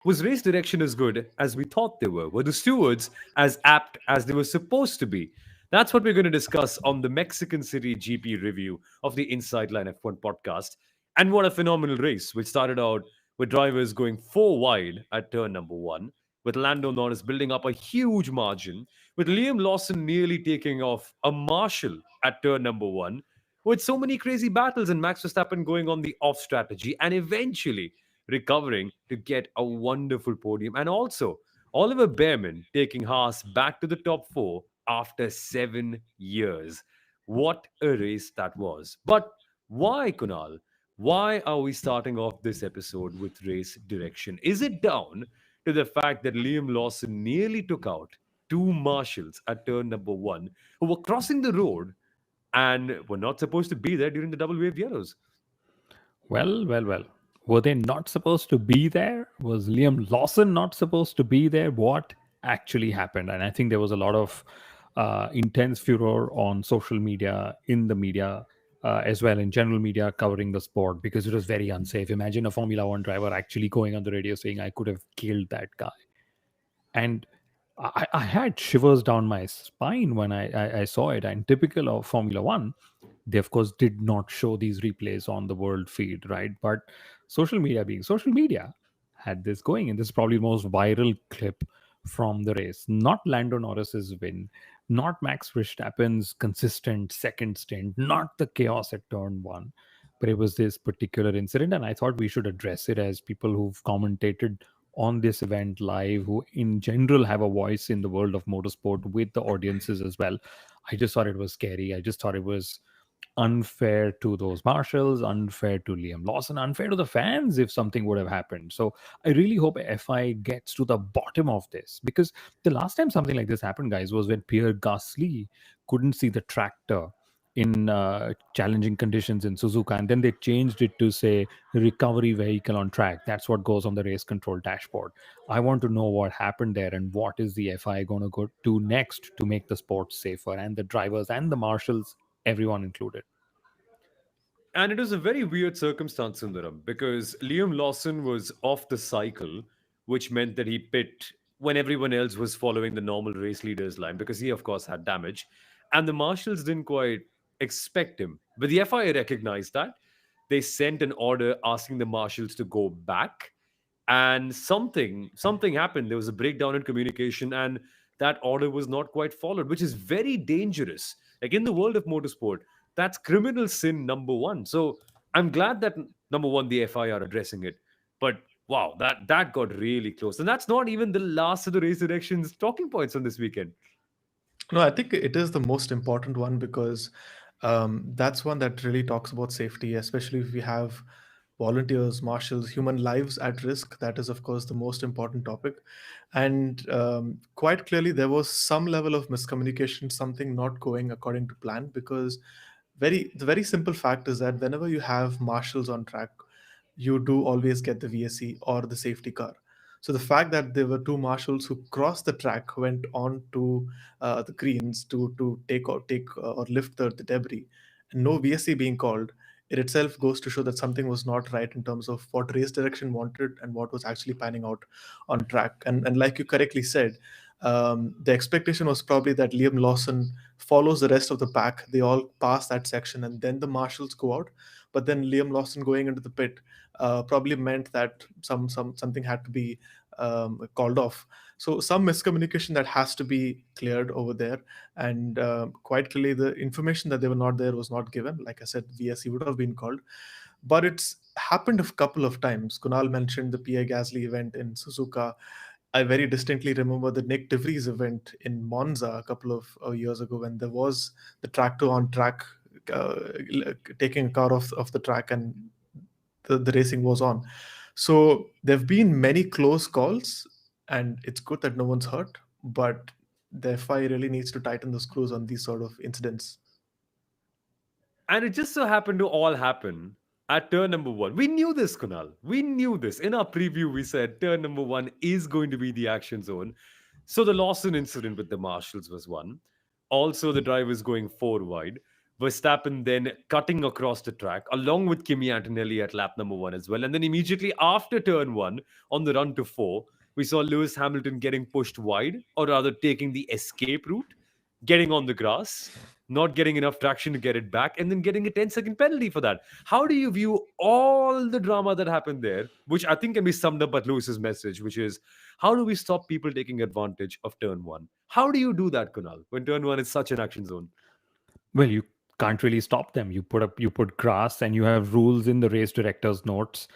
Was race direction as good as we thought they were? Were the stewards as apt as they were supposed to be? That's what we're going to discuss on the Mexican City GP review of the Inside Line F1 podcast. And what a phenomenal race, which started out with drivers going four wide at turn number one, with Lando Norris building up a huge margin, with Liam Lawson nearly taking off a Marshall at turn number one, with so many crazy battles and Max Verstappen going on the off strategy and eventually recovering to get a wonderful podium. And also, Oliver Bearman taking Haas back to the top four after 7 years. What a race that was. But why, Kunal? Why are we starting off this episode with race direction? Is it down to the fact that Liam Lawson nearly took out two marshals at turn number one who were crossing the road and were not supposed to be there during the double wave yellows? Well. Were they not supposed to be there? Was Liam Lawson not supposed to be there? What actually happened? And I think there was a lot of intense furor on social media, in the media, as well in general media covering the sport because it was very unsafe. Imagine a Formula One driver actually going on the radio saying, "I could have killed that guy." And I had shivers down my spine when I saw it. And typical of Formula One, they of course did not show these replays on the world feed, right? But social media being social media had this going, and this is probably the most viral clip from the race. Not Lando Norris's win, not Max Verstappen's consistent second stint, not the chaos at turn one, but it was this particular incident. And I thought we should address it as people who've commentated on this event live, who in general have a voice in the world of motorsport with the audiences as well. I just thought it was scary. I just thought it was unfair to those marshals, unfair to Liam Lawson, unfair to the fans if something would have happened. So I really hope FI gets to the bottom of this, because the last time something like this happened, guys, was when Pierre Gasly couldn't see the tractor in challenging conditions in Suzuka, and then they changed it to say recovery vehicle on track. That's what goes on the race control dashboard. I want to know what happened there and what is the FI going to go do next to make the sport safer and the drivers and the marshals, everyone included. And it was a very weird circumstance, Sundaram, because Liam Lawson was off the cycle, which meant that he pit when everyone else was following the normal race leader's line, because he, of course, had damage. And the marshals didn't quite expect him. But the FIA recognized that. They sent an order asking the marshals to go back. And something happened. There was a breakdown in communication, and that order was not quite followed, which is very dangerous. Like in the world of motorsport, that's criminal sin number one. So I'm glad that number one, the FI are addressing it. But wow, that got really close. And that's not even the last of the race directions talking points on this weekend. No, I think it is the most important one because that's one that really talks about safety, especially if we have volunteers, marshals, human lives at risk. That is, of course, the most important topic. And quite clearly, there was some level of miscommunication, something not going according to plan, because the very simple fact is that whenever you have marshals on track, you do always get the VSC or the safety car. So the fact that there were two marshals who crossed the track, went on to the greens to take or lift the debris, and no VSC being called, it itself goes to show that something was not right in terms of what race direction wanted and what was actually panning out on track. And like you correctly said, the expectation was probably that Liam Lawson follows the rest of the pack. They all pass that section, and then the marshals go out. But then Liam Lawson going into the pit probably meant that something had to be called off. So some miscommunication that has to be cleared over there, and quite clearly the information that they were not there was not given. Like I said, VSC would have been called, but it's happened a couple of times. Kunal mentioned the Pierre Gasly event in Suzuka. I very distinctly remember the Nick De Vries event in Monza a couple of years ago when there was the tractor on track uh, taking a car off the track, and the racing was on. So there have been many close calls, and it's good that no one's hurt, but the FI really needs to tighten the screws on these sort of incidents. And it just so happened to all happen at turn number one. We knew this, Kunal. We knew this. In our preview, we said turn number one is going to be the action zone. So the Lawson incident with the marshals was one. Also, the drivers going four wide. Verstappen then cutting across the track, along with Kimi Antonelli at lap number one as well. And then immediately after turn one, on the run to four, we saw Lewis Hamilton getting pushed wide, or rather taking the escape route, getting on the grass, not getting enough traction to get it back, and then getting a 10-second penalty for that. How do you view all the drama that happened there, which I think can be summed up by Lewis's message, which is how do we stop people taking advantage of turn one? How do you do that, Kunal, when turn one is such an action zone? Well, you can't really stop them. You put grass, and you have rules in the race director's notes,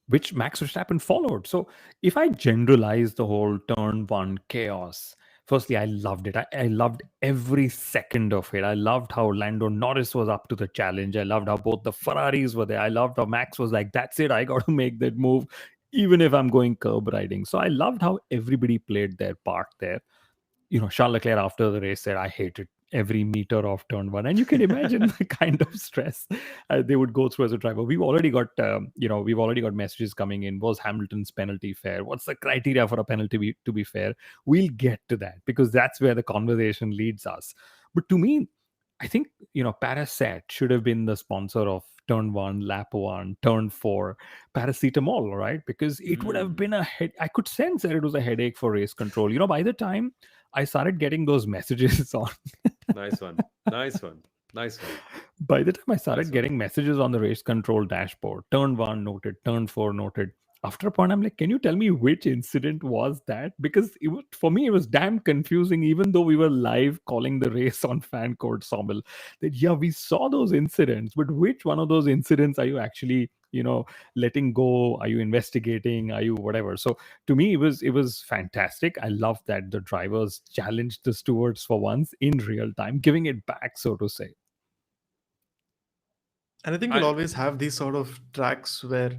which Max Verstappen followed. So if I generalize the whole turn one chaos, firstly, I loved it. I loved every second of it. I loved how Lando Norris was up to the challenge. I loved how both the Ferraris were there. I loved how Max was like, that's it, I got to make that move, even if I'm going curb riding. So I loved how everybody played their part there. Charles Leclerc after the race said, I hated every meter of turn one. And you can imagine the kind of stress they would go through as a driver. We've already got messages coming in. Was Hamilton's penalty fair? What's the criteria for a penalty to be fair? We'll get to that because that's where the conversation leads us. But to me, I think, Paracet should have been the sponsor of turn one, lap one, turn four, paracetamol, right? Because it would have been I could sense that it was a headache for race control. By the time I started getting those messages on, Nice one. Nice one. Nice one. by the time I started Nice one. getting messages on the race control dashboard, turn one noted, turn four noted. After a point, I'm like, can you tell me which incident was that? Because for me, it was damn confusing, even though we were live calling the race on fan code Soumil. That, yeah, we saw those incidents, but which one of those incidents are you actually, letting go? Are you investigating? Are you whatever? So to me, it was fantastic. I love that the drivers challenged the stewards for once in real time, giving it back, so to say. And I think you'll I always have these sort of tracks where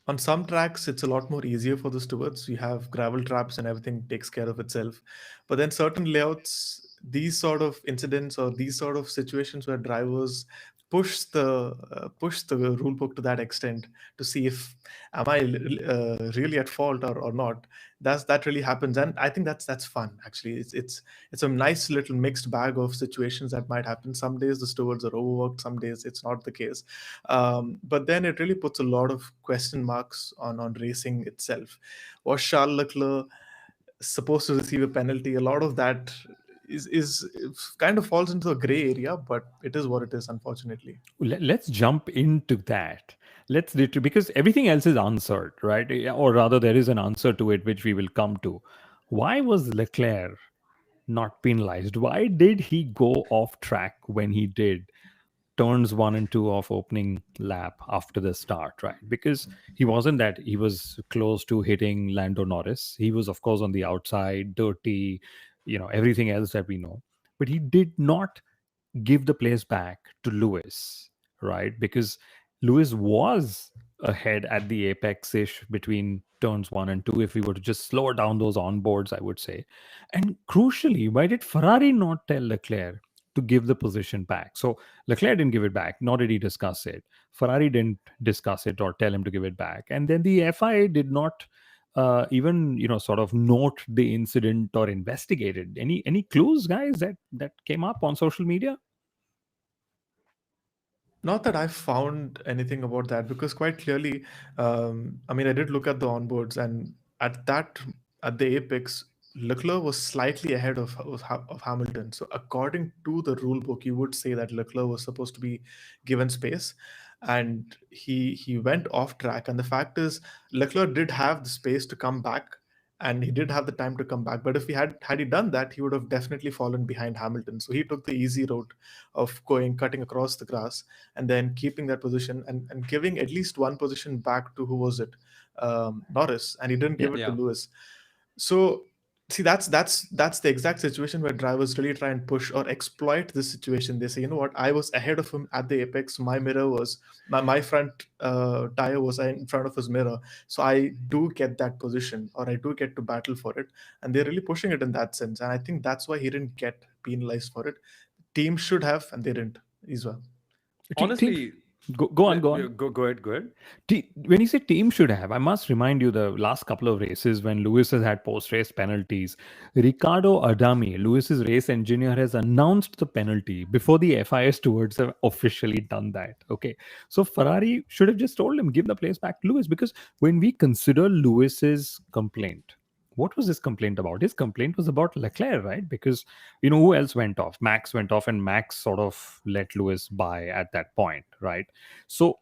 on some tracks it's a lot more easier for the stewards. You have gravel traps and everything takes care of itself. But then certain layouts, these sort of incidents or these sort of situations where drivers push the rule book to that extent to see if am I really at fault or not. That really happens, and I think that's fun. Actually, it's a nice little mixed bag of situations that might happen. Some days the stewards are overworked, some days it's not the case. But then it really puts a lot of question marks on racing itself. Was Charles Leclerc supposed to receive a penalty? A lot of that is kind of falls into a gray area, but it is what it is, unfortunately. Let's jump into that. Let's do it because everything else is answered, right? Or rather, there is an answer to it, which we will come to. Why was Leclerc not penalized? Why did he go off track when he did? Turns one and two of opening lap after the start, right? Because he was close to hitting Lando Norris. He was, of course, on the outside, dirty, everything else that we know. But he did not give the place back to Lewis, right? Because Lewis was ahead at the apex ish between turns one and two. If we were to just slow down those onboards, I would say. And crucially, why did Ferrari not tell Leclerc to give the position back? So Leclerc didn't give it back, nor did he discuss it. Ferrari didn't discuss it or tell him to give it back. And then the FIA did not even sort of note the incident or investigate it. Any clues, guys, that came up on social media? Not that I found anything about that, because quite clearly, I mean, I did look at the onboards, and at that at the apex, Leclerc was slightly ahead of Hamilton. So according to the rule book, you would say that Leclerc was supposed to be given space, and he went off track. And the fact is, Leclerc did have the space to come back, and he did have the time to come back. But if he done that, he would have definitely fallen behind Hamilton. So he took the easy route of cutting across the grass and then keeping that position, and giving at least one position back to, who was it, Norris, and he didn't Yeah. give it to Yeah. Lewis. So see, that's the exact situation where drivers really try and push or exploit this situation. They say, you know what, I was ahead of him at the apex. My front tire was in front of his mirror, so I do get that position, or I do get to battle for it. And they're really pushing it in that sense, and I think that's why he didn't get penalized for it. Teams should have, and they didn't as well. Team, Honestly, Go on, go on. Go ahead, go ahead. When you say team should have, I must remind you the last couple of races when Lewis has had post race penalties. Ricardo Adami, Lewis's race engineer, has announced the penalty before the FIA stewards have officially done that. Okay. So Ferrari should have just told him, give the place back to Lewis. Because when we consider Lewis's complaint, what was his complaint about? His complaint was about Leclerc, right? Because, who else went off? Max went off, and Max sort of let Lewis by at that point, right? So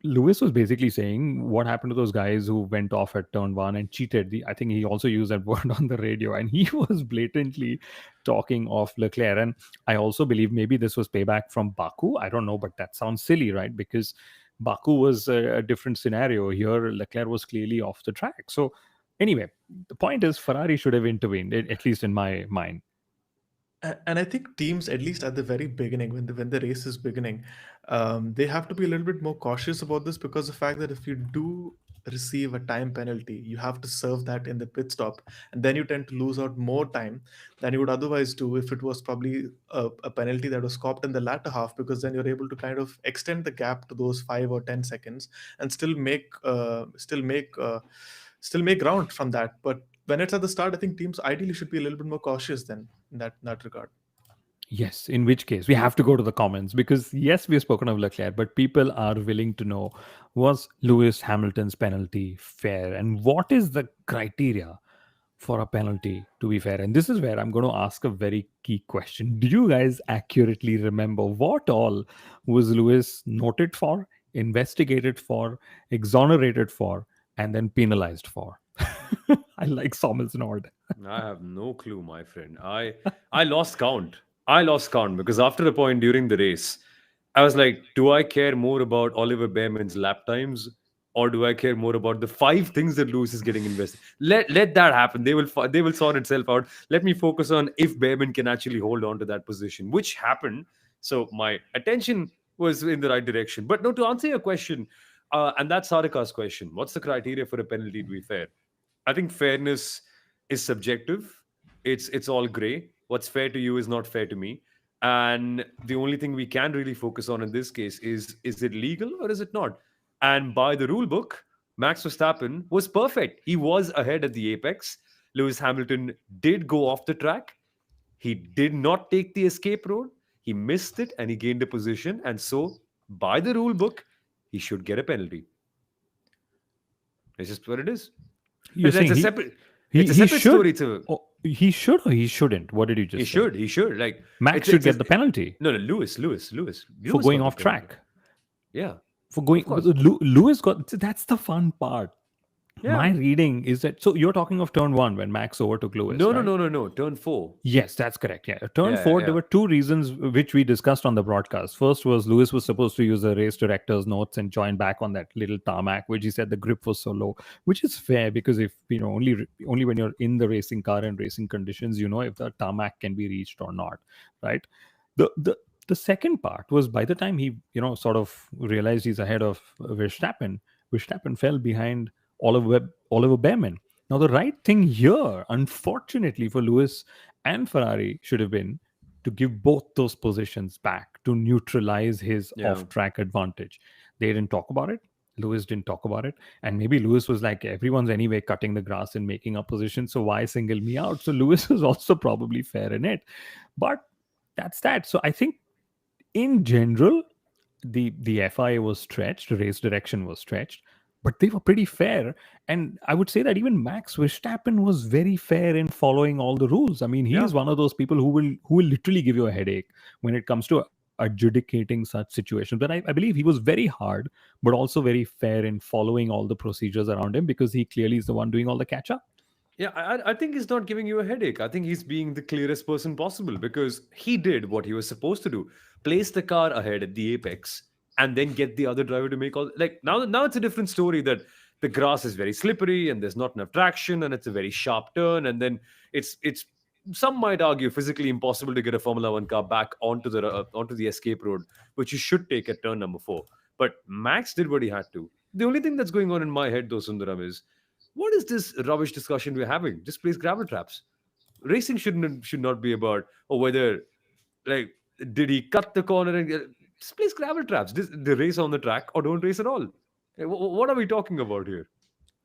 Lewis was basically saying what happened to those guys who went off at turn one and cheated. I think he also used that word on the radio, and he was blatantly talking of Leclerc. And I also believe maybe this was payback from Baku. I don't know, but that sounds silly, right? Because Baku was a different scenario. Here, Leclerc was clearly off the track. So, anyway, the point is Ferrari should have intervened, at least in my mind. And I think teams, at least at the very beginning, when the race is beginning, they have to be a little bit more cautious about this, because the fact that if you do receive a time penalty, you have to serve that in the pit stop, and then you tend to lose out more time than you would otherwise do if it was probably a penalty that was copped in the latter half, because then you're able to kind of extend the gap to those 5 or 10 seconds and still make ground from that. But when it's at the start, I think teams ideally should be a little bit more cautious then in that regard. Yes, in which case we have to go to the comments, because yes, we have spoken of Leclerc, but people are willing to know, was Lewis Hamilton's penalty fair, and what is the criteria for a penalty to be fair? And this is where I'm going to ask a very key question. Do you guys accurately remember what all was Lewis noted for, investigated for, exonerated for, and then penalized for? I like Soumil's nod. I have no clue, my friend. I lost count. I lost count because after a point during the race, I was like, do I care more about Oliver Bearman's lap times, or do I care more about the five things that Lewis is getting invested? Let that happen. They will sort itself out. Let me focus on if Bearman can actually hold on to that position, which happened. So my attention was in the right direction. But no, to answer your question, and that's Sarika's question. What's the criteria for a penalty to be fair? I think fairness is subjective. It's all gray. What's fair to you is not fair to me. And the only thing we can really focus on in this case is it legal or is it not? And by the rule book, Max Verstappen was perfect. He was ahead at the apex. Lewis Hamilton did go off the track. He did not take the escape road. He missed it and he gained a position. And so, by the rule book, he should get a penalty. It's just what it is. You're It's saying a he, separate. he, It's a he separate should, story. It's a he should or he shouldn't? What did you just He say? should. He should. Like Max it's should it's get the penalty no Lewis for going got the off penalty. track. Yeah, For going, of course. Lewis got, that's the fun part. Yeah. My reading is that, so you're talking of turn one when Max overtook Lewis. No, right? no. Turn 4. Yes, that's correct. Yeah. Turn Yeah, four, yeah. there were two reasons which we discussed on the broadcast. First was Lewis was supposed to use the race director's notes and join back on that little tarmac, which he said the grip was so low, which is fair because if, only when you're in the racing car and racing conditions, if the tarmac can be reached or not, right? The second part was by the time he, sort of realized he's ahead of Verstappen fell behind Oliver Bearman. Now, the right thing here, unfortunately for Lewis and Ferrari, should have been to give both those positions back to neutralize his Yeah. off-track advantage. They didn't talk about it. Lewis didn't talk about it. And maybe Lewis was like, everyone's anyway cutting the grass and making up position, so why single me out? So Lewis was also probably fair in it. But that's that. So I think in general, the FIA was stretched, race direction was stretched, but they were pretty fair. And I would say that even Max Verstappen was very fair in following all the rules. I mean, he Yeah. is one of those people who will literally give you a headache when it comes to adjudicating such situations. But I believe he was very hard, but also very fair in following all the procedures around him, because he clearly is the one doing all the catch up. Yeah, I think he's not giving you a headache. I think he's being the clearest person possible because he did what he was supposed to do: place the car ahead at the apex, and then get the other driver to make all. Like now it's a different story that the grass is very slippery and there's not enough traction and it's a very sharp turn, and then it's some might argue physically impossible to get a Formula One car back onto the escape road, which you should take at turn number 4. But Max did what he had to. The only thing that's going on in my head, though, Sundaram, is what is this rubbish discussion we're having? Just place gravel traps. Racing should not be about whether like did he cut the corner and Just place gravel traps. The race on the track or don't race at all. What are we talking about here?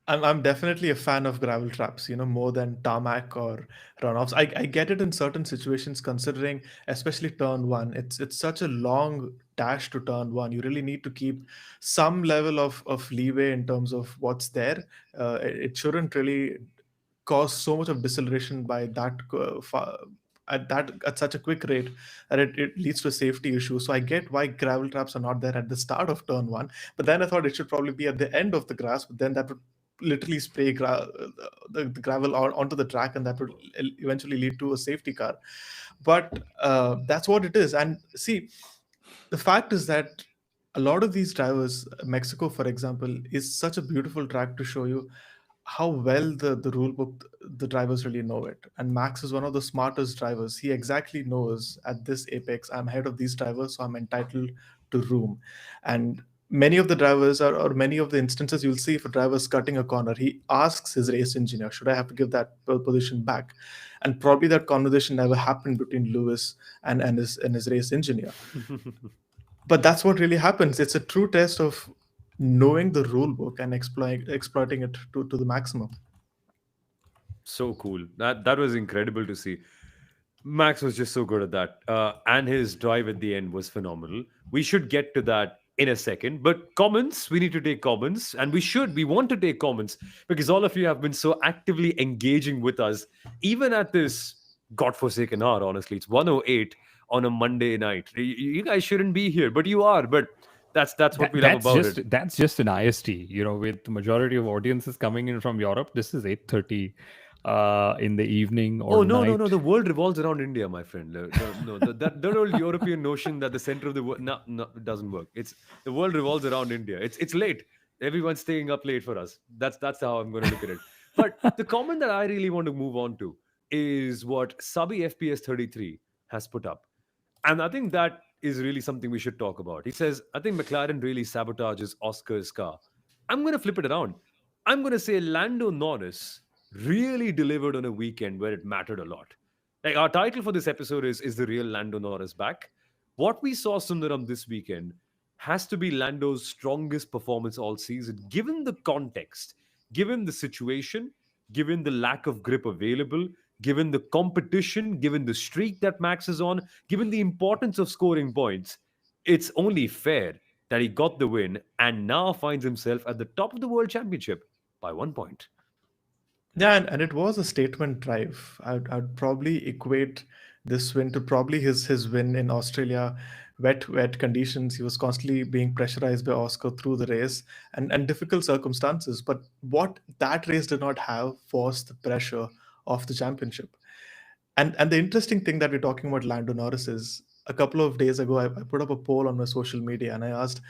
I'm definitely a fan of gravel traps, more than tarmac or runoffs. I get it in certain situations, considering especially turn one. It's such a long dash to turn one. You really need to keep some level of leeway in terms of what's there. It shouldn't really cause so much of deceleration by that at such a quick rate that it leads to a safety issue. So I get why gravel traps are not there at the start of turn one, but then I thought it should probably be at the end of the grass. But then that would literally spray the gravel onto the track, and that would eventually lead to a safety car. But that's what it is. And see, the fact is that a lot of these drivers, Mexico for example, is such a beautiful track to show you how well the rule book, the drivers really know it. And Max is one of the smartest drivers. He exactly knows at this apex, I'm ahead of these drivers, so I'm entitled to room. And many of the drivers or many of the instances you'll see, if a driver's cutting a corner, he asks his race engineer, should I have to give that position back? And probably that conversation never happened between Lewis and his race engineer. But that's what really happens. It's a true test of knowing the rule book and exploiting it to the maximum. So cool. That was incredible to see. Max was just so good at that. And his drive at the end was phenomenal. We should get to that in a second. But comments, we need to take comments. And we want to take comments because all of you have been so actively engaging with us, even at this godforsaken hour, honestly. It's 1:08 on a Monday night. You guys shouldn't be here, but you are. But that's what we love about it. That's just an IST. With the majority of audiences coming in from Europe, this is 8:30 in the evening or Oh no, night. no, no! The world revolves around India, my friend. No, that old European notion that the center of the world, no, no, it doesn't work. It's the world revolves around India. It's late. Everyone's staying up late for us. That's how I'm going to look at it. But the comment that I really want to move on to is what Sabi FPS 33 has put up, and I think that is really something we should talk about. He says, "I think McLaren really sabotages Oscar's car." I'm going to flip it around. I'm going to say Lando Norris really delivered on a weekend where it mattered a lot. Like our title for this episode is the real Lando Norris back? What we saw Sundaram this weekend has to be Lando's strongest performance all season, given the context, given the situation, given the lack of grip available, given the competition, given the streak that Max is on, given the importance of scoring points. It's only fair that he got the win and now finds himself at the top of the World Championship by 1 point. Yeah, and it was a statement drive. I'd probably equate this win to probably his win in Australia, wet conditions. He was constantly being pressurized by Oscar through the race and difficult circumstances. But what that race did not have was the pressure of the championship. And the interesting thing that we're talking about Lando Norris is, a couple of days ago, I put up a poll on my social media and I asked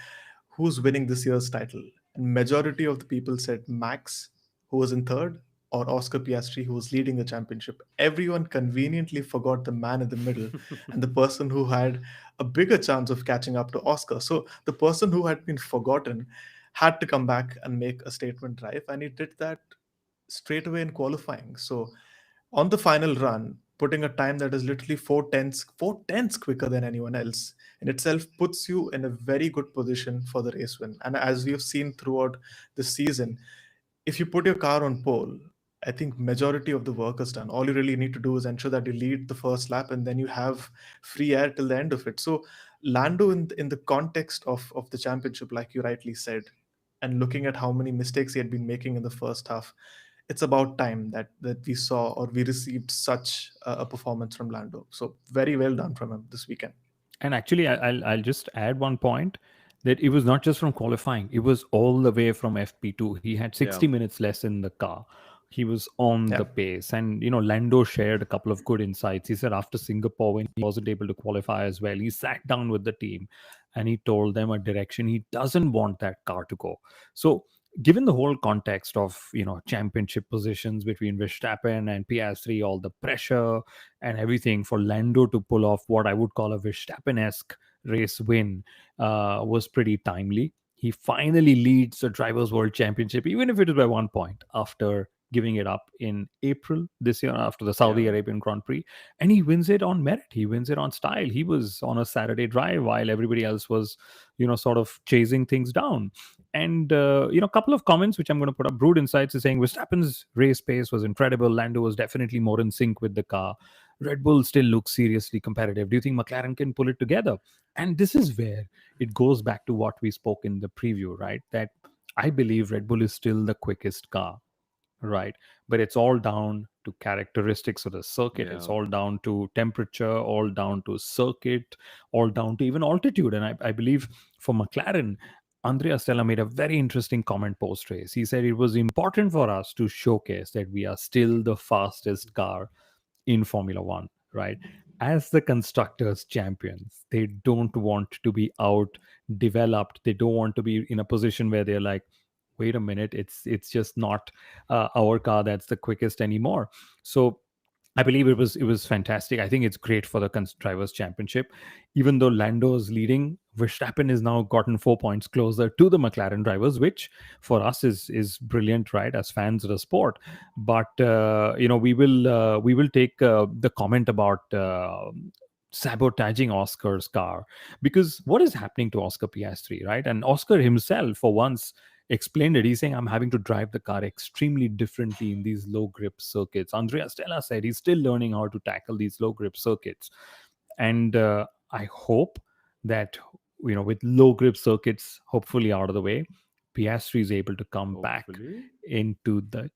who's winning this year's title. And majority of the people said Max, who was in third, or Oscar Piastri, who was leading the championship. Everyone conveniently forgot the man in the middle and the person who had a bigger chance of catching up to Oscar. So the person who had been forgotten had to come back and make a statement drive, and he did that straight away in qualifying. So on the final run, putting a time that is literally four tenths quicker than anyone else in itself puts you in a very good position for the race win. And as we have seen throughout the season, if you put your car on pole, I think majority of the work is done. All you really need to do is ensure that you lead the first lap, and then you have free air till the end of it. So Lando, in the context of the championship, like you rightly said, and looking at how many mistakes he had been making in the first half, it's about time that we saw or we received such a performance from Lando. So very well done from him this weekend. And actually, I'll just add one point, that it was not just from qualifying; it was all the way from FP2. He had 60 Yeah. minutes less in the car. He was on Yeah. the pace, and Lando shared a couple of good insights. He said after Singapore, when he wasn't able to qualify as well, he sat down with the team, and he told them a direction he doesn't want that car to go. So, given the whole context of championship positions between Verstappen and Piastri, all the pressure and everything, for Lando to pull off what I would call a Verstappen-esque race win was pretty timely. He finally leads the Drivers' World Championship, even if it is by 1 point, after giving it up in April this year after the Saudi Arabian Grand Prix. And he wins it on merit. He wins it on style. He was on a Saturday drive while everybody else was, sort of chasing things down. And, a couple of comments which I'm going to put up. Brood Insights is saying Verstappen's race pace was incredible. Lando was definitely more in sync with the car. Red Bull still looks seriously competitive. Do you think McLaren can pull it together? And this is where it goes back to what we spoke in the preview, right? That I believe Red Bull is still the quickest car, right? But it's all down to characteristics of the circuit. It's all down to temperature, all down to circuit, all down to even altitude. And I believe for McLaren, Andrea Stella made a very interesting comment post race. He said it was important for us to showcase that we are still the fastest car in Formula One, right? As the constructors champions, they don't want to be out developed. They don't want to be in a position where they're like, wait a minute, it's just not our car that's the quickest anymore. So I believe it was fantastic. I think it's great for the drivers' championship. Even though Lando's leading, Verstappen has now gotten 4 points closer to the McLaren drivers, which for us is brilliant, right? As fans of the sport. But we will take the comment about sabotaging Oscar's car, because what is happening to Oscar Piastri, right? And Oscar himself, for once, explained it. He's saying, I'm having to drive the car extremely differently in these low grip circuits. Andrea Stella said he's still learning how to tackle these low grip circuits. And I hope that, with low grip circuits hopefully out of the way, Piastri is able to come back into the,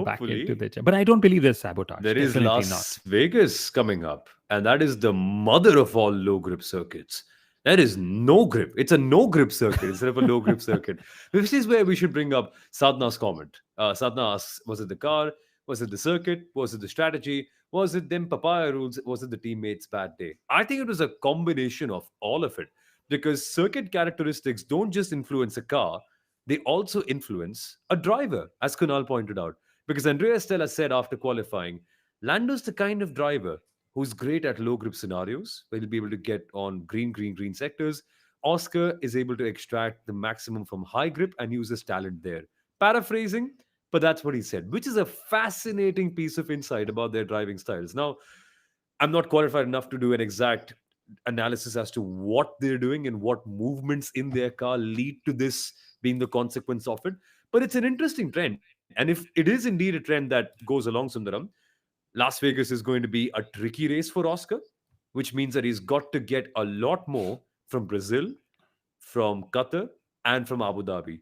back into the, but I don't believe there's sabotage. There is Definitely Las Vegas coming up, and that is the mother of all low grip circuits. That is no grip. It's a no grip circuit instead of a low grip circuit. Which is where we should bring up Sadhna's comment. Sadhna asks, was it the car? Was it the circuit? Was it the strategy? Was it them papaya rules? Was it the teammates' bad day? I think it was a combination of all of it, because circuit characteristics don't just influence a car, they also influence a driver, as Kunal pointed out. Because Andrea Stella said after qualifying, Lando's the kind of driver who's great at low grip scenarios, where he'll be able to get on green, green, green sectors. Oscar is able to extract the maximum from high grip and use his talent there. Paraphrasing, but that's what he said, which is a fascinating piece of insight about their driving styles. Now, I'm not qualified enough to do an exact analysis as to what they're doing and what movements in their car lead to this being the consequence of it. But it's an interesting trend. And if it is indeed a trend that goes along, Sundaram, Las Vegas is going to be a tricky race for Oscar, which means that he's got to get a lot more from Brazil, from Qatar, and from Abu Dhabi.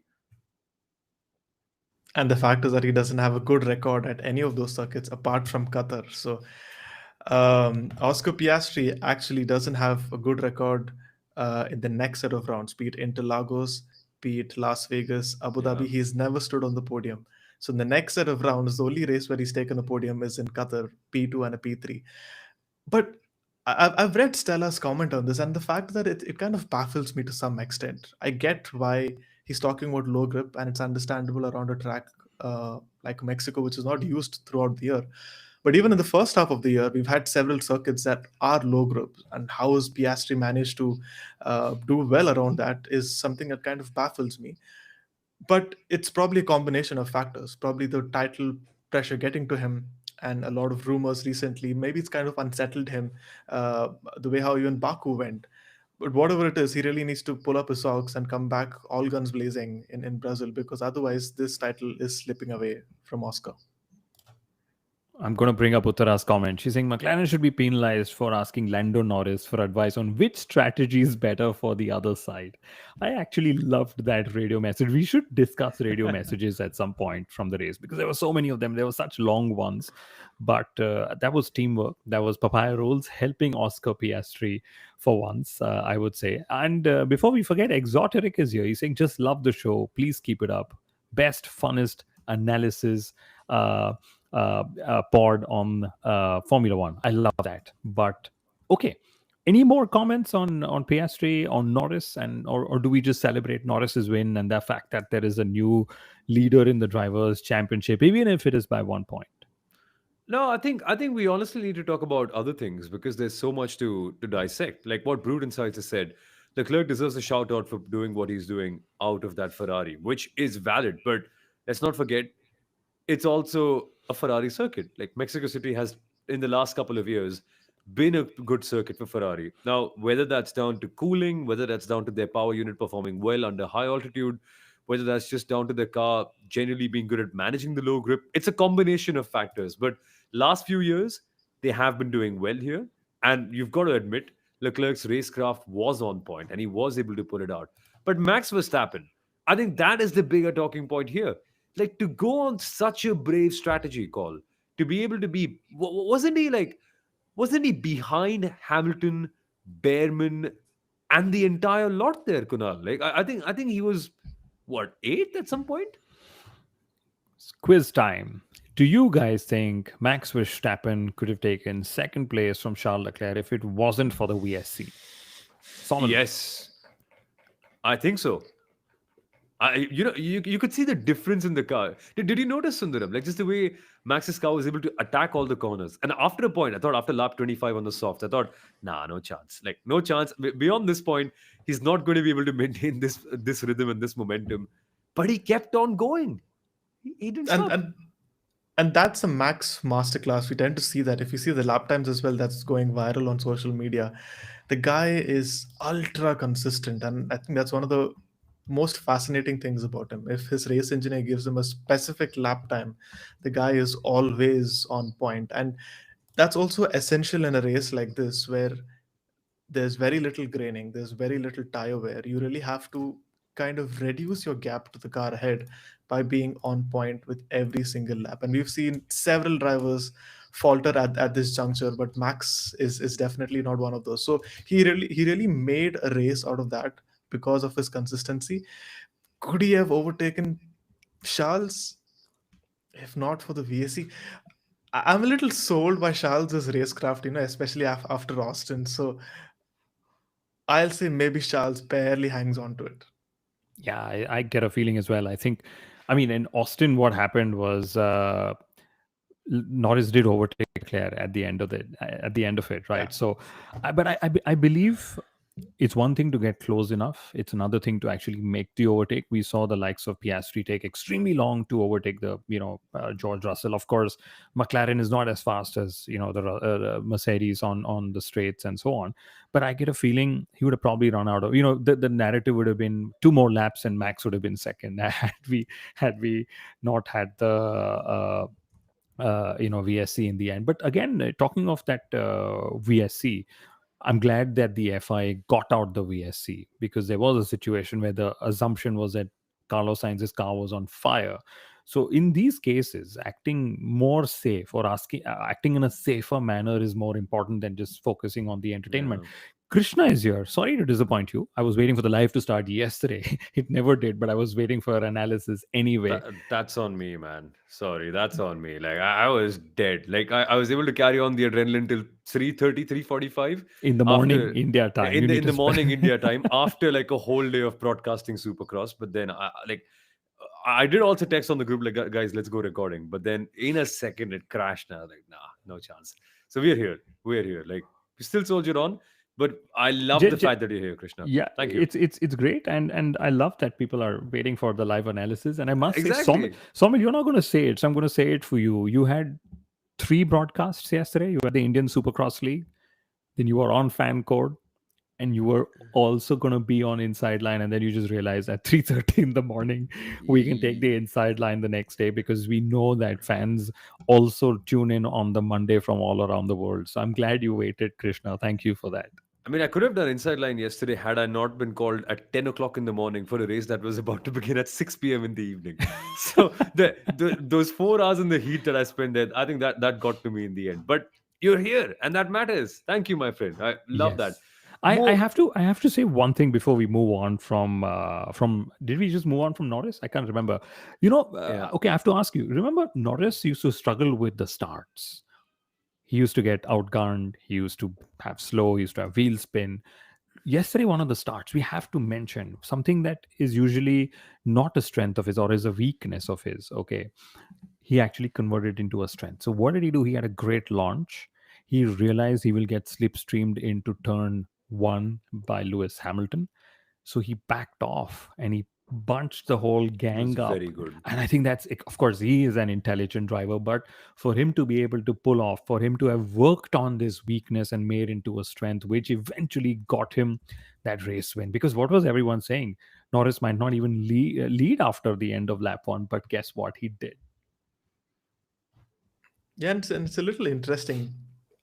And the fact is that he doesn't have a good record at any of those circuits apart from Qatar. So Oscar Piastri actually doesn't have a good record in the next set of rounds, be it Interlagos, be it Las Vegas, Abu Dhabi. He's never stood on the podium. So in the next set of rounds, the only race where he's taken the podium is in Qatar, P2 and a P3. But I've read Stella's comment on this, and the fact that it kind of baffles me to some extent. I get why he's talking about low grip, and it's understandable around a track like Mexico, which is not used throughout the year. But even in the first half of the year, we've had several circuits that are low grip, and how has Piastri managed to do well around that is something that kind of baffles me. But it's probably a combination of factors, probably the title pressure getting to him, and a lot of rumors recently. Maybe it's kind of unsettled him, the way how even Baku went. But whatever it is, he really needs to pull up his socks and come back all guns blazing in Brazil, because otherwise this title is slipping away from Oscar. I'm going to bring up Uttara's comment. She's saying McLaren should be penalized for asking Lando Norris for advice on which strategy is better for the other side. I actually loved that radio message. We should discuss radio messages at some point from the race, because there were so many of them. There were such long ones. But that was teamwork. That was papaya rules helping Oscar Piastri for once, I would say. And before we forget, Exoteric is here. He's saying, just love the show. Please keep it up. Best, funnest analysis pod on Formula One. I love that. But okay, any more comments on Piastri, on Norris, and or do we just celebrate Norris's win and the fact that there is a new leader in the drivers' championship, even if it is by 1 point? No, I think we honestly need to talk about other things, because there's so much to dissect. Like what Brood Insights has said, Leclerc deserves a shout out for doing what he's doing out of that Ferrari, which is valid. But let's not forget, it's also a Ferrari circuit. Like Mexico City has, in the last couple of years, been a good circuit for Ferrari. Now, whether that's down to cooling, whether that's down to their power unit performing well under high altitude, whether that's just down to the car generally being good at managing the low grip, it's a combination of factors. But last few years, they have been doing well here. And you've got to admit, Leclerc's racecraft was on point and he was able to pull it out. But Max Verstappen, I think that is the bigger talking point here. Like to go on such a brave strategy call, to be able to be, wasn't he behind Hamilton, Bearman, and the entire lot there, Kunal? Like I think he was what, eighth at some point? Quiz time. Do you guys think Max Verstappen could have taken second place from Charles Leclerc if it wasn't for the VSC? Soumil. Yes, I think so. You could see the difference in the car. Did you notice, Sundaram? Like just the way Max's car was able to attack all the corners. And after a point, I thought after lap 25 on the soft, I thought, nah, no chance. Like no chance. Beyond this point, he's not going to be able to maintain this rhythm and this momentum. But he kept on going. He didn't and stop. and that's a Max masterclass. We tend to see that if you see the lap times as well, that's going viral on social media. The guy is ultra consistent, and I think that's one of the most fascinating things about him. If his race engineer gives him a specific lap time, the guy is always on point. And that's also essential in a race like this, where there's very little graining, there's very little tire wear. You really have to kind of reduce your gap to the car ahead by being on point with every single lap. And we've seen several drivers falter at this juncture, but Max is definitely not one of those. So he really made a race out of that because of his consistency. Could he have overtaken Charles if not for the VSC? I'm a little sold by Charles's racecraft, especially after Austin. So I'll say maybe Charles barely hangs on to it. Yeah, I get a feeling as well. I mean, in Austin, what happened was Norris did overtake Leclerc at the end of it, right? Yeah. So, I believe it's one thing to get close enough. It's another thing to actually make the overtake. We saw the likes of Piastri take extremely long to overtake George Russell. Of course, McLaren is not as fast as the Mercedes on the straights and so on. But I get a feeling he would have probably run out of the narrative would have been two more laps and Max would have been second had we not had the VSC in the end. But again, talking of that VSC, I'm glad that the FIA got out the VSC because there was a situation where the assumption was that Carlos Sainz's car was on fire. So in these cases, acting more safe or acting in a safer manner is more important than just focusing on the entertainment. Yeah. Krishna is here. Sorry to disappoint you. I was waiting for the live to start yesterday. It never did, but I was waiting for analysis anyway. That's on me, man. Sorry, that's on me. Like I was dead. Like I was able to carry on the adrenaline till 3:30, 3:45 In the morning, after India time. in You the need in to the morning India time after like a whole day of broadcasting Supercross. But then I did also text on the group like guys, let's go recording. But then in a second it crashed. Now like nah, no chance. So we're here. We're here. Like we still soldier on. But I love the fact that you're here, Krishna. Yeah, Thank you. it's great, and I love that people are waiting for the live analysis. And I must say, Exactly. Soumil, you're not going to say it, so I'm going to say it for you. You had 3 broadcasts yesterday. You had the Indian Supercross League, then you were on Fan Code, and you were also going to be on Inside Line, and then you just realized at 3:30 in the morning we can take the Inside Line the next day because we know that fans also tune in on the Monday from all around the world. So I'm glad you waited, Krishna. Thank you for that. I mean, I could have done Inside Line yesterday had I not been called at 10 o'clock in the morning for a race that was about to begin at 6 p.m. in the evening. So those 4 hours in the heat that I spent there, I think that got to me in the end. But you're here, and that matters. Thank you, my friend. I love that. Yes. I have to say one thing before we move on from did we just move on from Norris? I can't remember. Yeah. Okay, I have to ask you. Remember Norris used to struggle with the starts. He used to get outgunned. He used to have slow. He used to have wheel spin. Yesterday, one of the starts, we have to mention something that is usually not a strength of his or is a weakness of his. Okay, he actually converted into a strength. So what did he do? He had a great launch. He realized he will get slipstreamed into turn 1 by Lewis Hamilton. So he backed off and he bunched the whole It was gang very up. good. And I think that's, of course, he is an intelligent driver, but for him to be able to pull off, for him to have worked on this weakness and made into a strength, which eventually got him that race win. Because what was everyone saying? Norris might not even lead after the end of lap one, but guess what? He did. Yeah, and it's a little interesting.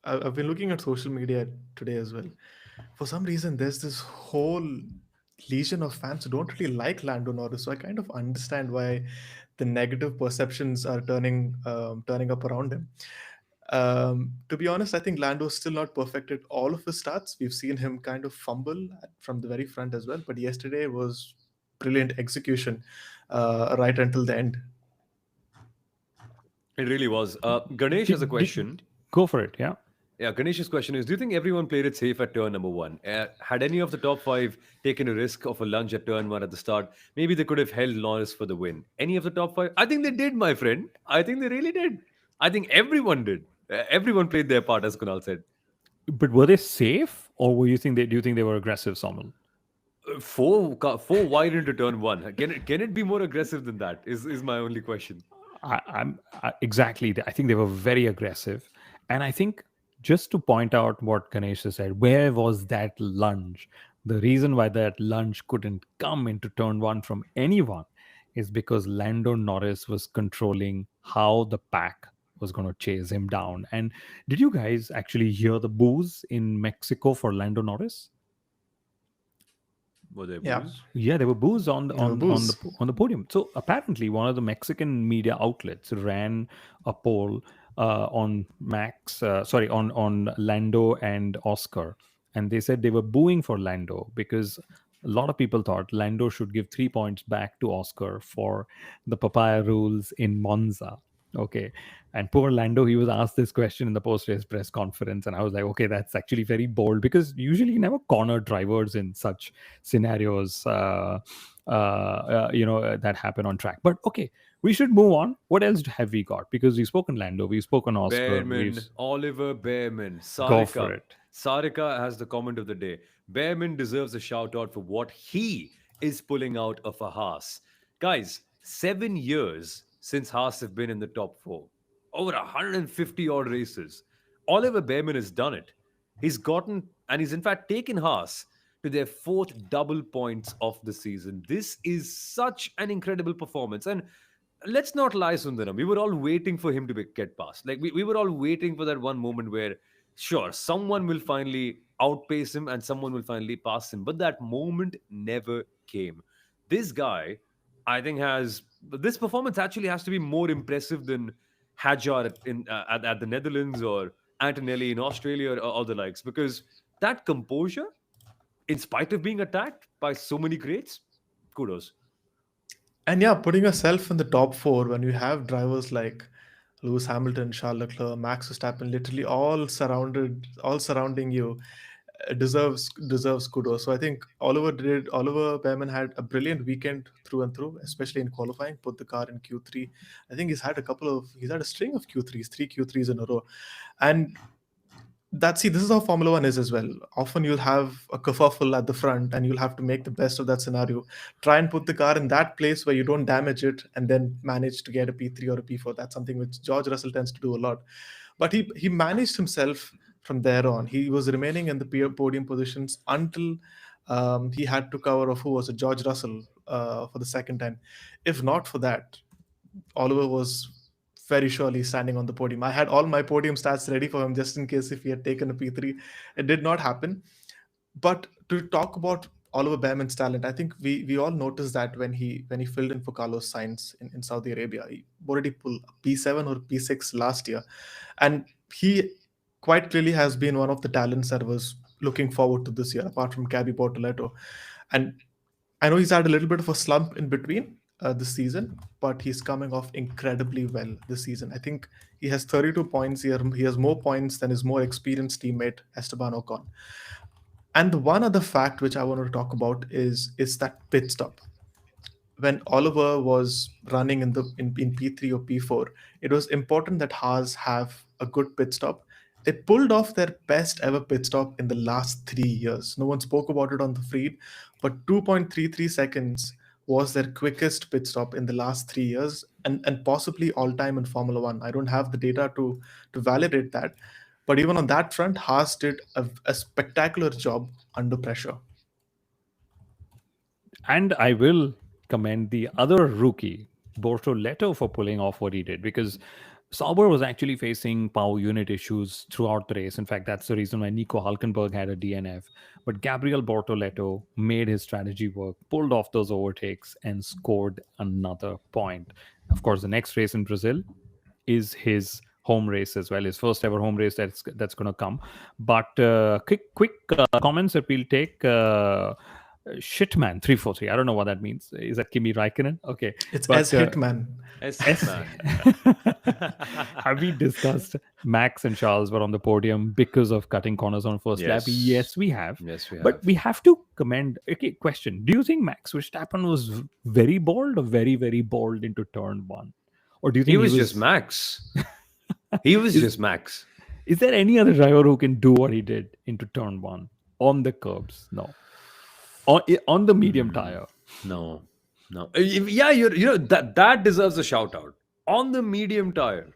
I've been looking at social media today as well. For some reason, there's this whole legion of fans who don't really like Lando Norris. So I kind of understand why the negative perceptions are turning up around him. To be honest, I think Lando's still not perfected all of his starts. We've seen him kind of fumble from the very front as well. But yesterday was brilliant execution right until the end. It really was. Ganesh has a question. Go for it. Yeah. Yeah, Ganesh's question is: do you think everyone played it safe at turn number one? Had any of the top five taken a risk of a lunge at turn one at the start, maybe they could have held Norris for the win. Any of the top five? I think they did, my friend. I think they really did. I think everyone did. Everyone played their part, as Kunal said. But were they safe, or were you think they? Do you think they were aggressive, Soumil? Four wide into turn one. Can it be more aggressive than that? Is my only question. Exactly. I think they were very aggressive, and I think just to point out what Ganesha said, where was that lunge? The reason why that lunge couldn't come into turn one from anyone is because Lando Norris was controlling how the pack was going to chase him down. And did you guys actually hear the boos in Mexico for Lando Norris? Were there Yeah, boos? Yeah, there were boos there were boos. on the podium. So apparently, one of the Mexican media outlets ran a poll on on Lando and Oscar, and they said they were booing for Lando because a lot of people thought Lando should give 3 points back to Oscar for the papaya rules in Monza. Okay. And poor Lando, he was asked this question in the post race press conference. And I was like, okay, that's actually very bold because usually you never corner drivers in such scenarios, that happen on track. But okay, we should move on. What else have we got? Because we've spoken Lando, we've spoken Oscar, we've Bearman, Oliver Bearman, go for Sarika. it. Sarika has the comment of the day. Bearman deserves a shout out for what he is pulling out of a Haas. Guys, 7 years since Haas have been in the top four, over 150 odd races. Oliver Bearman has done it. He's gotten, and he's in fact taken Haas to their fourth double points of the season. This is such an incredible performance. And let's not lie, Sundaram. We were all waiting for him to get past. Like we were all waiting for that one moment where, sure, someone will finally outpace him and someone will finally pass him. But that moment never came. This guy, I think, has this performance actually has to be more impressive than Hajar at the Netherlands or Antonelli in Australia or the likes, because that composure, in spite of being attacked by so many greats, kudos. And yeah, putting yourself in the top four when you have drivers like Lewis Hamilton, Charles Leclerc, Max Verstappen, literally all surrounding you, deserves kudos. So I think Oliver Bearman had a brilliant weekend through and through, especially in qualifying. Put the car in Q3. I think he's had a string of Q3s, three Q3s in a row, and this is how Formula One is as well. Often you'll have a kerfuffle at the front, and you'll have to make the best of that scenario. Try and put the car in that place where you don't damage it, and then manage to get a P3 or a P4. That's something which George Russell tends to do a lot. But he managed himself from there on. He was remaining in the podium positions until he had to cover off who was it, George Russell, for the second time. If not for that, Oliver was very surely standing on the podium. I had all my podium stats ready for him just in case if he had taken a P3. It did not happen. But to talk about Oliver Bearman's talent, I think we all noticed that when he filled in for Carlos Sainz in Saudi Arabia, he already pulled P7 or P6 last year, and he quite clearly has been one of the talents that was looking forward to this year, apart from Gabi Bortoleto. And I know he's had a little bit of a slump in between this season, but he's coming off incredibly well this season. I think he has 32 points here. He has more points than his more experienced teammate Esteban Ocon. And the one other fact which I want to talk about is that pit stop. When Oliver was running in P3 or P4, it was important that Haas have a good pit stop. They pulled off their best ever pit stop in the last 3 years. No one spoke about it on the feed, but 2.33 seconds was their quickest pit stop in the last 3 years, and possibly all time in Formula One. I don't have the data to validate that, but even on that front, Haas did a spectacular job under pressure. And I will commend the other rookie, Bortoleto, for pulling off what he did, because Sauber was actually facing power unit issues throughout the race. In fact, that's the reason why Nico Hulkenberg had a DNF. But Gabriel Bortoleto made his strategy work, pulled off those overtakes, and scored another point. Of course, the next race in Brazil is his home race as well, his first ever home race that's going to come. But quick comments that we'll take. Shitman 343. I don't know what that means. Is that Kimi Raikkonen? Okay, It's but as Hitman. S-Man. have we discussed Max and Charles were on the podium because of cutting corners on first lap? Yes. Yes, we have. Yes, we have. But we have to commend. Okay, question: do you think Max Verstappen was very bold or very bold into turn one, or do you think He was just Max. He was just Max. Is there any other driver who can do what he did into turn one on the curbs? No. On the medium tire. No. Yeah, that deserves a shout out. On the medium tire.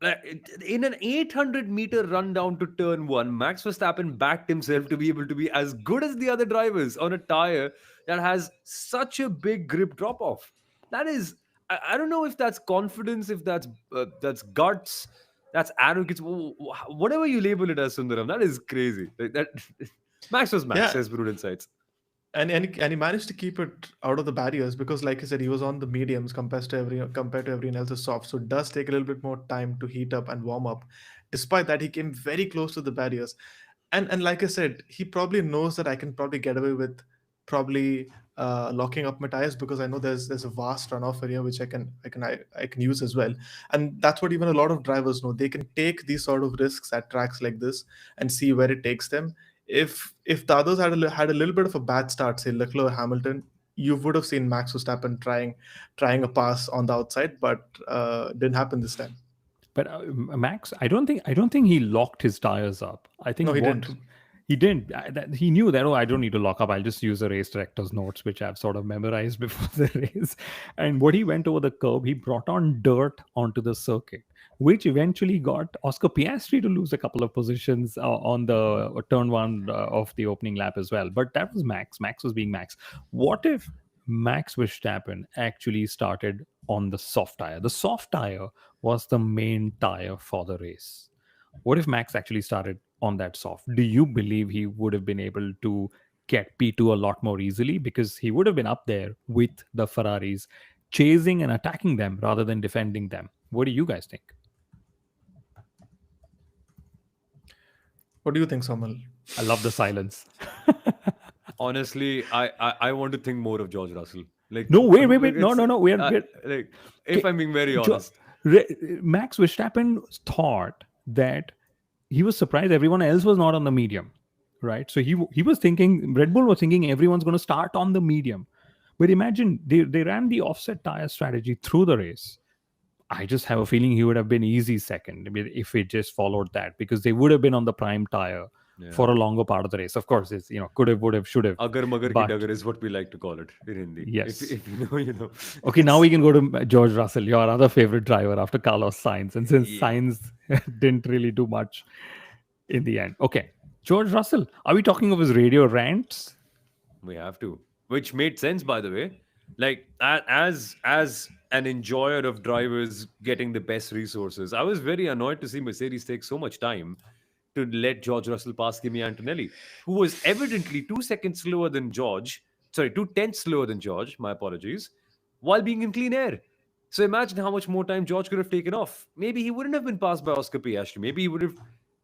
In an 800-meter run down to turn one, Max Verstappen backed himself to be able to be as good as the other drivers on a tire that has such a big grip drop off. That is, I don't know if that's confidence, if that's guts, that's arrogance, whatever you label it as, Sundaram. That is crazy. That Max was Max, Yeah, says Brood Insights. and he managed to keep it out of the barriers because, like I said, he was on the mediums compared to everyone else's soft. So it does take a little bit more time to heat up and warm up. Despite that, he came very close to the barriers, and like I said, he probably knows that I can probably get away with probably locking up my tires because I know there's a vast runoff area which I can use as well, and that's what even a lot of drivers know. They can take these sort of risks at tracks like this and see where it takes them. If the others had a little bit of a bad start, say Leclerc or Hamilton, you would have seen Max Verstappen trying a pass on the outside, but didn't happen this time. But Max, I don't think he locked his tires up. I think No, he didn't. He didn't. He knew that, oh, I don't need to lock up. I'll just use the race director's notes, which I've sort of memorized before the race. And what he went over the curb, he brought on dirt onto the circuit, which eventually got Oscar Piastri to lose a couple of positions on the turn one of the opening lap as well. But that was Max. Max was being Max. What if Max Verstappen actually started on the soft tire? The soft tire was the main tire for the race. What if Max actually started on that soft? Do you believe he would have been able to get P2 a lot more easily? Because he would have been up there with the Ferraris, chasing and attacking them rather than defending them. What do you guys think? What do you think, Soumil? I love the silence. Honestly, I want to think more of George Russell. Like, No, wait. like No. We're like, if I'm being very Jo- honest. Max Verstappen thought that he was surprised everyone else was not on the medium, right? So he was thinking, Red Bull was thinking everyone's going to start on the medium. But imagine they ran the offset tire strategy through the race. I just have a feeling he would have been easy second if he just followed that, because they would have been on the prime tire for a longer part of the race. Of course, it's, could have, would have, should have. Agar magar ki But- dagar is what we like to call it in Hindi. Yes. If you know, you know. Okay, now we can go to George Russell, your other favorite driver after Carlos Sainz. And since Yeah. Sainz didn't really do much in the end. Okay, George Russell, are we talking of his radio rants? We have to, which made sense, by the way. Like as an enjoyer of drivers getting the best resources, I was very annoyed to see Mercedes take so much time to let George Russell pass Kimi Antonelli, who was evidently 2 seconds slower than George. Sorry, 2/10 slower than George. My apologies. While being in clean air. So imagine how much more time George could have taken off. Maybe he wouldn't have been passed by Oscar Piastri. Maybe he would have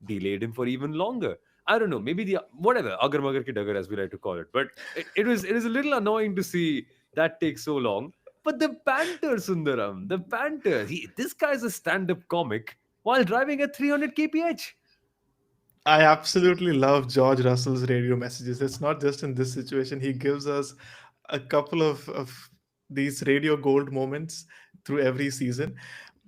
delayed him for even longer. I don't know. Maybe the whatever agar magar ki dagar, as we like to call it. But it was a little annoying to see that take so long. But the banter, Sundaram, the banter. This guy's a stand-up comic while driving at 300 kph. I absolutely love George Russell's radio messages. It's not just in this situation. He gives us a couple of these radio gold moments through every season.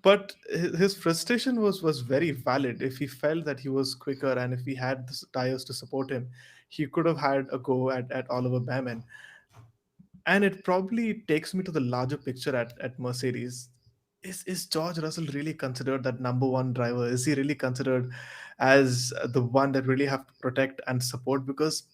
But his frustration was very valid. If he felt that he was quicker and if he had the tires to support him, he could have had a go at Oliver Bearman. And it probably takes me to the larger picture at Mercedes. Is George Russell really considered that number one driver? Is he really considered as the one that really have to protect and support? Because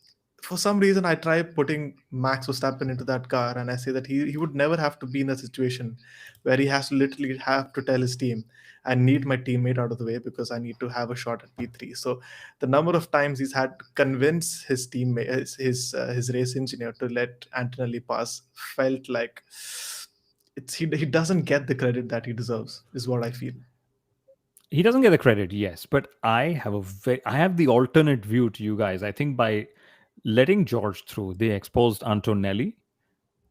for some reason I try putting Max Verstappen into that car and I say that he would never have to be in a situation where he has to literally have to tell his team, I need my teammate out of the way because I need to have a shot at P3. So the number of times he's had to convince his teammate, his race engineer to let Antonelli pass felt like he doesn't get the credit that he deserves, is what I feel. He doesn't get the credit, yes, but I have the alternate view to you guys. I think by letting George through, they exposed Antonelli,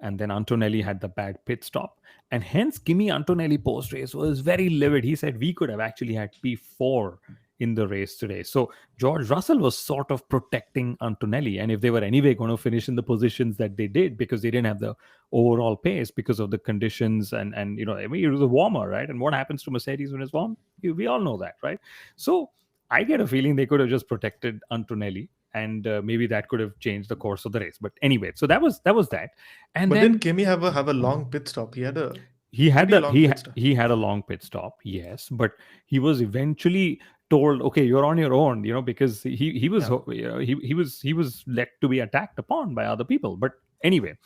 and then Antonelli had the bad pit stop. And hence, Kimi Antonelli post race was very livid. He said we could have actually had P4 in the race today. So George Russell was sort of protecting Antonelli. And if they were anyway going to finish in the positions that they did because they didn't have the overall pace because of the conditions and I mean, it was a warmer, right? And what happens to Mercedes when it's warm? We all know that, right? So I get a feeling they could have just protected Antonelli, and maybe that could have changed the course of the race. But anyway, so that was that. And But didn't then Kimi have a long pit stop? He had a he had pretty the long pit stop. he had a long pit stop, yes, but he was eventually told, okay, you're on your own, because he was Yeah. he was let to be attacked upon by other people. But anyway,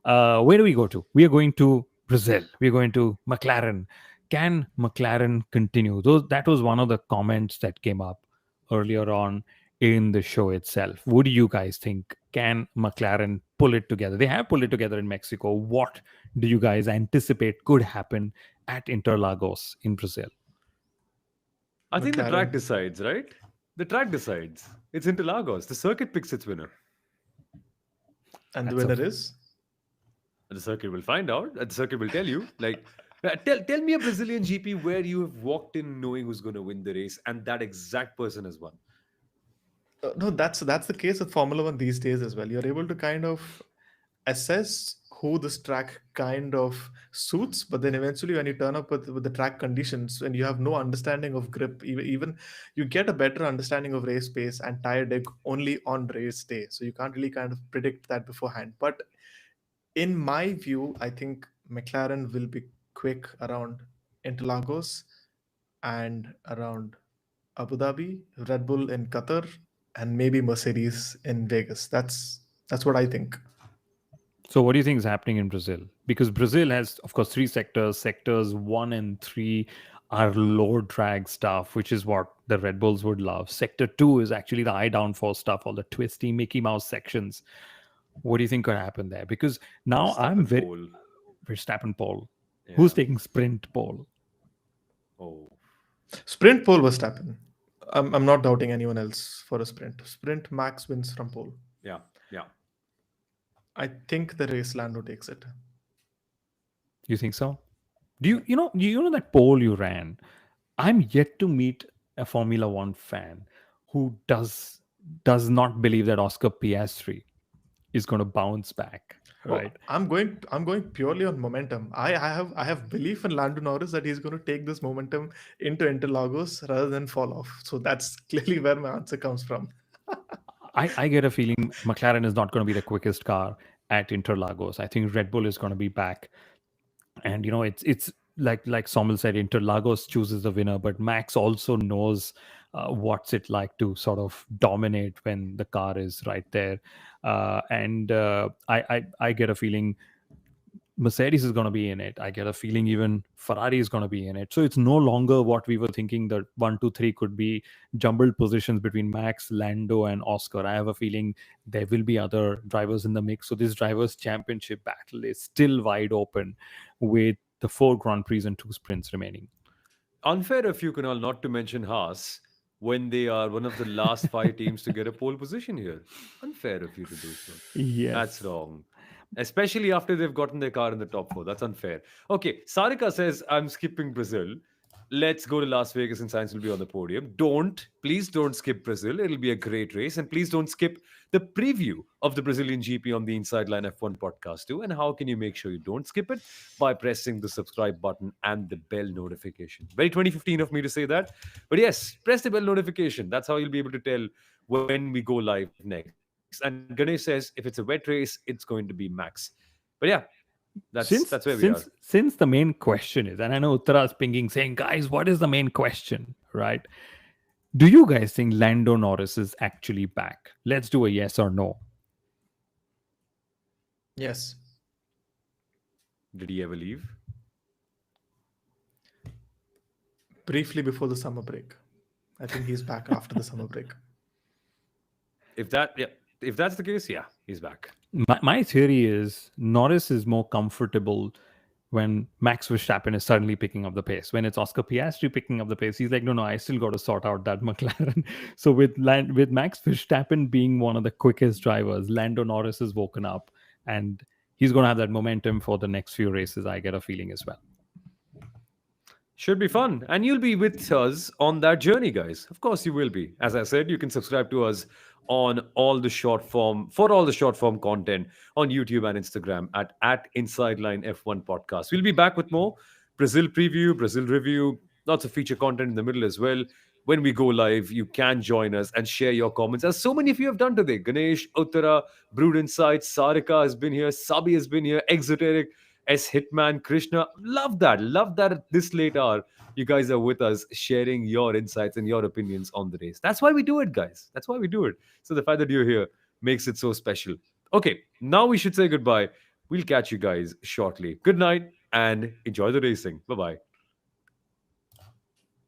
where do we go to? We are going to Brazil. We're going to McLaren. Can McLaren continue? That was one of the comments that came up earlier on in the show itself. What do you guys think? Can McLaren pull it together? They have pulled it together in Mexico. What do you guys anticipate could happen at Interlagos in Brazil? I think the track McLaren. decides, right? The track decides. It's Interlagos. The circuit picks its winner. And the That's a winner is? The circuit will find out. The circuit will tell you. Like, tell me a Brazilian GP where you have walked in knowing who's going to win the race, and that exact person has won. No, that's the case with Formula One these days as well. You're able to kind of assess who this track kind of suits, but then eventually when you turn up with the track conditions and you have no understanding of grip, even you get a better understanding of race pace and tire deg only on race day. So you can't really kind of predict that beforehand. But in my view, I think McLaren will be quick around Interlagos and around Abu Dhabi, Red Bull in Qatar, and maybe Mercedes in Vegas. That's what I think. So, what do you think is happening in Brazil? Because Brazil has, of course, three sectors. Sectors 1 and 3 are low drag stuff, which is what the Red Bulls would love. Sector 2 is actually the high downforce stuff, all the twisty Mickey Mouse sections. What do you think could happen there? Because now I'm Verstappen very pole. Verstappen pole. Who's Yeah. taking sprint pole? Oh. Sprint pole was Verstappen. I'm not doubting anyone else for a sprint. Sprint Max wins from pole. Yeah. Yeah. I think the race Lando takes it. You think so? Do you know that pole you ran? I'm yet to meet a Formula One fan who does not believe that Oscar Piastri is going to bounce back, Oh, right? I'm going purely on momentum. I have belief in Lando Norris that he's going to take this momentum into Interlagos rather than fall off. So that's clearly where my answer comes from. I get a feeling McLaren is not going to be the quickest car at Interlagos. I think Red Bull is going to be back, and it's like Soumil said, Interlagos chooses the winner, but Max also knows what's it like to sort of dominate when the car is right there, and I get a feeling Mercedes is going to be in it. I get a feeling even Ferrari is going to be in it. So it's no longer what we were thinking that 1, 2, 3 could be jumbled positions between Max, Lando, and Oscar. I have a feeling there will be other drivers in the mix. So this drivers' championship battle is still wide open with the 4 Grand Prix and 2 sprints remaining. Unfair of you, Kunal, not to mention Haas when they are one of the last five teams to get a pole position here. Unfair of you to do so. That's Yes. wrong. Especially after they've gotten their car in the top four. That's unfair. Okay, Sarika says, I'm skipping Brazil. Let's go to Las Vegas and Sainz will be on the podium. Please don't skip Brazil. It'll be a great race. And please don't skip the preview of the Brazilian GP on the Inside Line F1 podcast too. And how can you make sure you don't skip it? By pressing the subscribe button and the bell notification. Very 2015 of me to say that. But yes, press the bell notification. That's how you'll be able to tell when we go live next. And Ganesh says, if it's a wet race, it's going to be Max. But yeah, Since that's where we are. since since the main question is, and I know Uttara's pinging saying, guys, what is the main question, right? Do you guys think Lando Norris is actually back? Let's do a yes or no. Yes. Did he ever leave? Briefly before the summer break. I think he's back after the summer break. If that's the case, yeah, he's back. My theory is Norris is more comfortable when Max Verstappen is suddenly picking up the pace. When it's Oscar Piastri picking up the pace, he's like, no, I still got to sort out that McLaren. So with Max Verstappen being one of the quickest drivers, Lando Norris has woken up and he's going to have that momentum for the next few races. I get a feeling as well. Should be fun. And you'll be with us on that journey, guys. Of course, you will be. As I said, you can subscribe to us on all the short form, for all the short form content on YouTube and Instagram at Inside Line F1 Podcast. We'll be back with more Brazil preview, Brazil review, lots of feature content in the middle as well. When we go live, you can join us and share your comments, as so many of you have done today. Ganesh, Uttara, Brood Insights, Sarika has been here, Sabi has been here, Exoteric, S Hitman, Krishna. Love that. Love that at this late hour, you guys are with us sharing your insights and your opinions on the race. That's why we do it, guys. That's why we do it. So the fact that you're here makes it so special. Okay, now we should say goodbye. We'll catch you guys shortly. Good night and enjoy the racing. Bye bye.